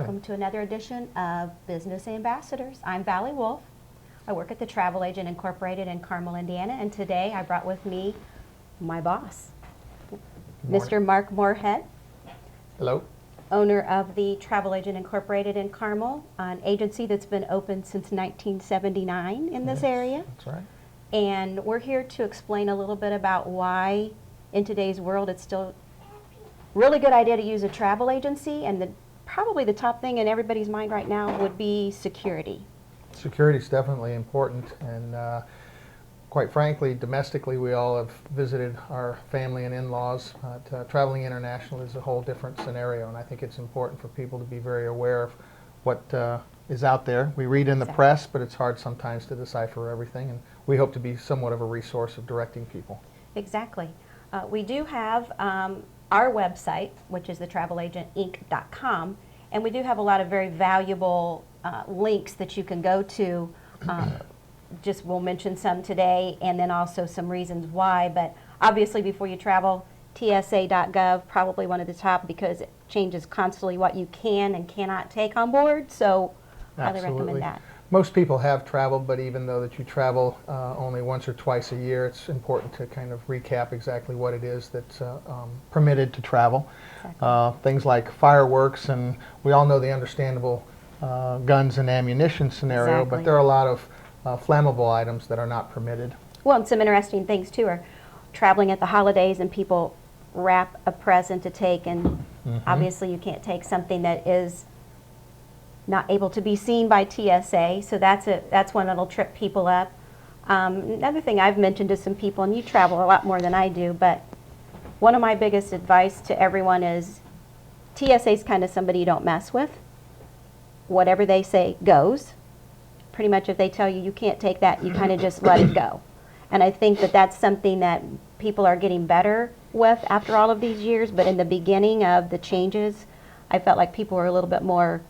Welcome to another edition of Business Ambassadors. I'm Valley Wolf. I work at the Travel Agent Incorporated in Carmel, Indiana, and today I brought with me my boss, Mr. Mark Moorhead. Hello. Owner of the Travel Agent Incorporated in Carmel, an agency that's been open since 1979 in this area. That's right. And we're here to explain a little bit about why in today's world it's still a really good idea to use a travel agency, and probably the top thing in everybody's mind right now would be security. Security is definitely important, and quite frankly, domestically, we all have visited our family and in-laws. Traveling international is a whole different scenario, and I think it's important for people to be very aware of what is out there. We read in the press, but it's hard sometimes to decipher everything, and we hope to be somewhat of a resource of directing people. Exactly. We do have our website, which is thetravelagent.inc.com, and we do have a lot of very valuable links that you can go to. Just we'll mention some today, and then also some reasons why. But obviously, before you travel, TSA.gov, probably one of the top, because it changes constantly what you can and cannot take on board. So, highly recommend that. Most people have traveled, but even though that you travel only once or twice a year, it's important to kind of recap exactly what it is that's permitted to travel. Exactly. Things like fireworks, and we all know the understandable guns and ammunition scenario, but there are a lot of flammable items that are not permitted. Well, and some interesting things too are traveling at the holidays and people wrap a present to take, and obviously you can't take something that is not able to be seen by TSA, so that's one that'll trip people up. Another thing I've mentioned to some people, and you travel a lot more than I do, but one of my biggest advice to everyone is TSA is kind of somebody you don't mess with. Whatever they say goes. Pretty much if they tell you you can't take that, you kind of just let it go. And I think that that's something that people are getting better with after all of these years, but in the beginning of the changes, I felt like people were a little bit more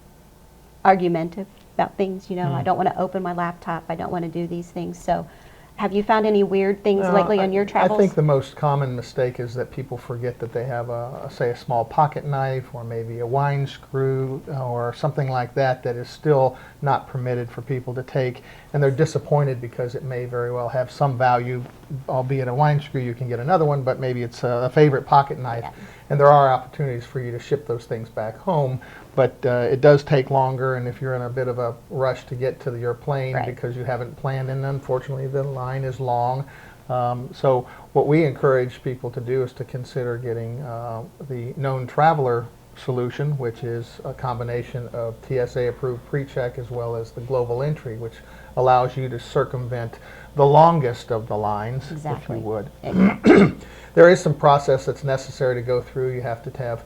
argumentative about things, you know, I don't want to open my laptop, I don't want to do these things. So have you found any weird things lately on your travels? I think the most common mistake is that people forget that they have say a small pocket knife or maybe a wine screw or something like that that is still not permitted for people to take, and they're disappointed because it may very well have some value, albeit a wine screw you can get another one, but maybe it's a favorite pocket knife. Yeah. And there are opportunities for you to ship those things back home, but it does take longer, and if you're in a bit of a rush to get to your plane because you haven't planned, and unfortunately the line is long. So what we encourage people to do is to consider getting the known traveler solution, which is a combination of TSA approved pre-check as well as the global entry, which allows you to circumvent the longest of the lines, if you would. There is some process that's necessary to go through. You have to have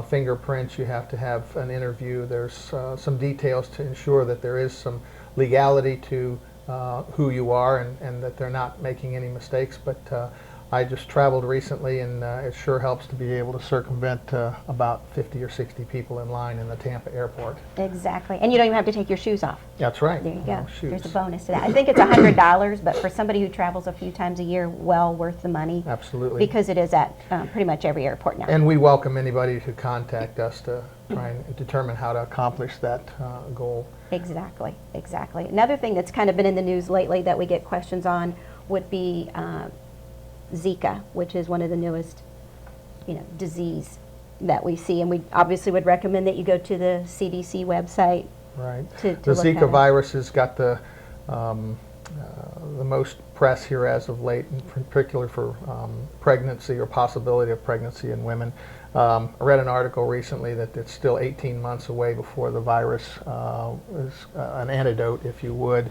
fingerprints, you have to have an interview. There's some details to ensure that there is some legality to who you are, and that they're not making any mistakes. But I just traveled recently, and it sure helps to be able to circumvent about 50 or 60 people in line in the Tampa airport. Exactly. And you don't even have to take your shoes off. That's right. There you go. There's a bonus to that. I think it's $100, but for somebody who travels a few times a year, well worth the money. Absolutely. Because it is at pretty much every airport now. And we welcome anybody to contact us to try and determine how to accomplish that goal. Exactly, exactly. Another thing that's kind of been in the news lately that we get questions on would be Zika, which is one of the newest, disease that we see, and we obviously would recommend that you go to the CDC website. Right. To the Zika virus has got the most press here as of late, in particular for pregnancy or possibility of pregnancy in women. I read an article recently that it's still 18 months away before the virus is an antidote, if you would,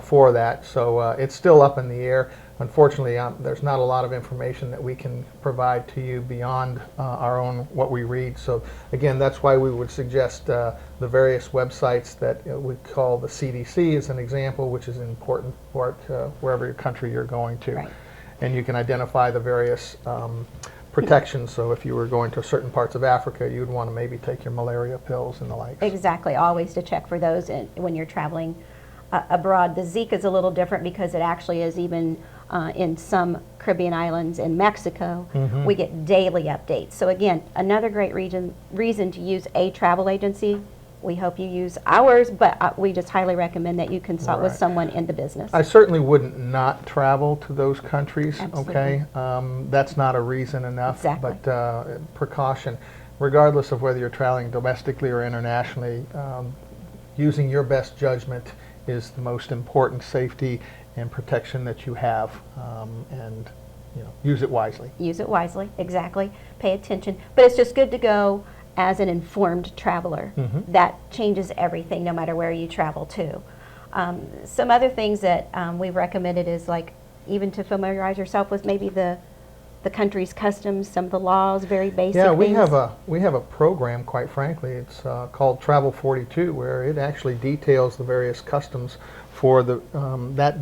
for that. So it's still up in the air. Unfortunately, there's not a lot of information that we can provide to you beyond our own what we read. So again, that's why we would suggest the various websites that we call the CDC as an example, which is an important part wherever country you're going to. Right. And you can identify the various protections. So if you were going to certain parts of Africa, you'd want to maybe take your malaria pills and the like. Exactly. Always to check for those when you're traveling abroad. The Zika is a little different because it actually is even in some Caribbean islands in Mexico. Mm-hmm. We get daily updates. So again, another great reason to use a travel agency we hope you use ours, but we just highly recommend that you consult with Right. someone in the business. I certainly wouldn't not travel to those countries, Absolutely. okay? That's not a reason enough, Exactly. but precaution, regardless of whether you're traveling domestically or internationally, using your best judgment is the most important safety and protection that you have, and use it wisely. Use it wisely, exactly. Pay attention. But it's just good to go as an informed traveler. Mhm. That changes everything, no matter where you travel to. Some other things that we've recommended is like even to familiarize yourself with maybe the country's customs, some of the laws, very basic Yeah, things. we have a program, quite frankly. It's called Travel 42, where it actually details the various customs for that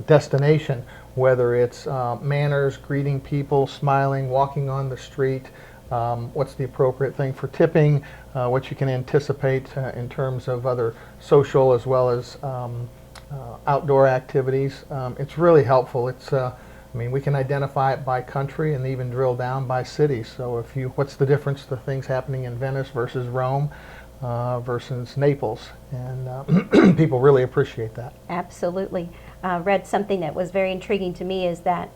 destination, whether it's manners, greeting people, smiling, walking on the street, what's the appropriate thing for tipping, what you can anticipate in terms of other social as well as outdoor activities. It's really helpful. I mean, we can identify it by country and even drill down by city. So what's the difference, the things happening in Venice versus Rome versus Naples? And people really appreciate that. Absolutely. Read something that was very intriguing to me is that,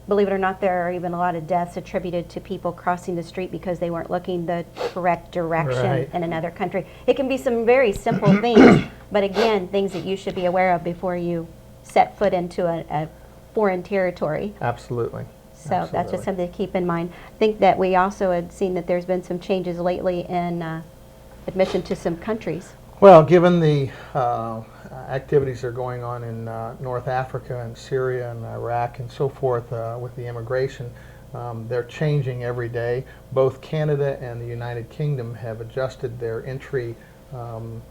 believe it or not, there are even a lot of deaths attributed to people crossing the street because they weren't looking the correct direction Right. in another country. It can be some very simple things, but again, things that you should be aware of before you set foot into a foreign territory. Absolutely. So that's Absolutely. just something to keep in mind. I think that we also had seen that there's been some changes lately in admission to some countries. Well, given the activities that are going on in North Africa and Syria and Iraq and so forth with the immigration, they're changing every day. Both Canada and the United Kingdom have adjusted their entry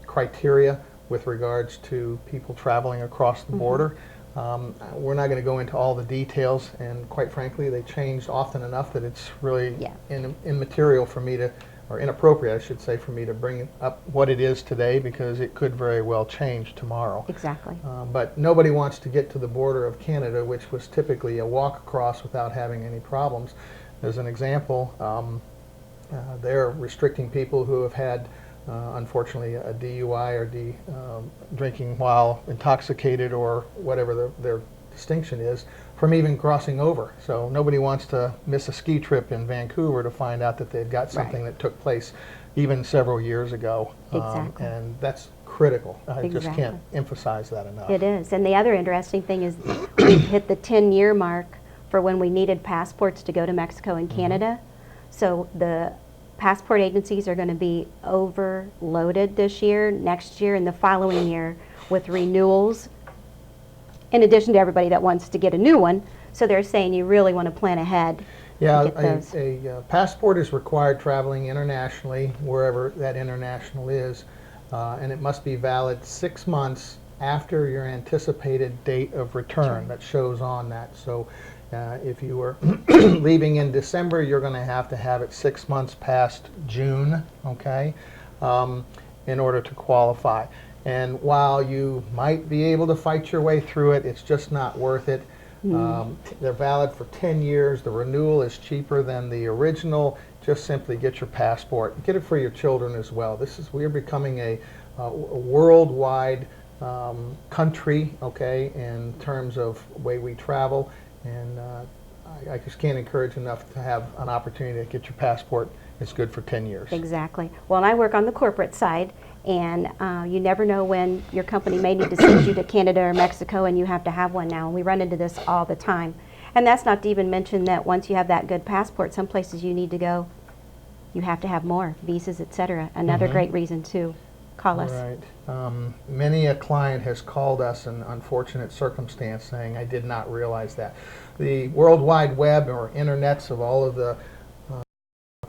criteria with regards to people traveling across the border. We're not going to go into all the details, and quite frankly, they changed often enough that it's really Yeah. immaterial for me to, or inappropriate, I should say, for me to bring up what it is today, because it could very well change tomorrow. Exactly. But nobody wants to get to the border of Canada, which was typically a walk across without having any problems. As an example, they're restricting people who have had, unfortunately, a DUI or drinking while intoxicated or whatever their distinction is, from even crossing over. So nobody wants to miss a ski trip in Vancouver to find out that they've got something that took place even several years ago. Exactly. And that's critical. I just Exactly. can't emphasize that enough. It is. And the other interesting thing is we've hit the 10-year mark for when we needed passports to go to Mexico and Canada. So the passport agencies are going to be overloaded this year, next year, and the following year with renewals, in addition to everybody that wants to get a new one. So they're saying you really want to plan ahead. Yeah, to get those. a passport is required traveling internationally, wherever that international is, and it must be valid 6 months after your anticipated date of return that shows on that. So if you were leaving in December, you're going to have it 6 months past June, okay, in order to qualify. And while you might be able to fight your way through it, it's just not worth it. They're valid for 10 years. The renewal is cheaper than the original. Just simply get your passport. Get it for your children as well. We're becoming a worldwide country, okay, in terms of the way we travel. And I just can't encourage enough to have an opportunity to get your passport. It's good for 10 years. Exactly. Well, and I work on the corporate side, and you never know when your company may need to send you to Canada or Mexico, and you have to have one now. And we run into this all the time. And that's not to even mention that once you have that good passport, some places you need to go, you have to have more, visas, etc. Another great reason to call us. Right. Many a client has called us in unfortunate circumstance saying, I did not realize that. The World Wide Web or internets of all of the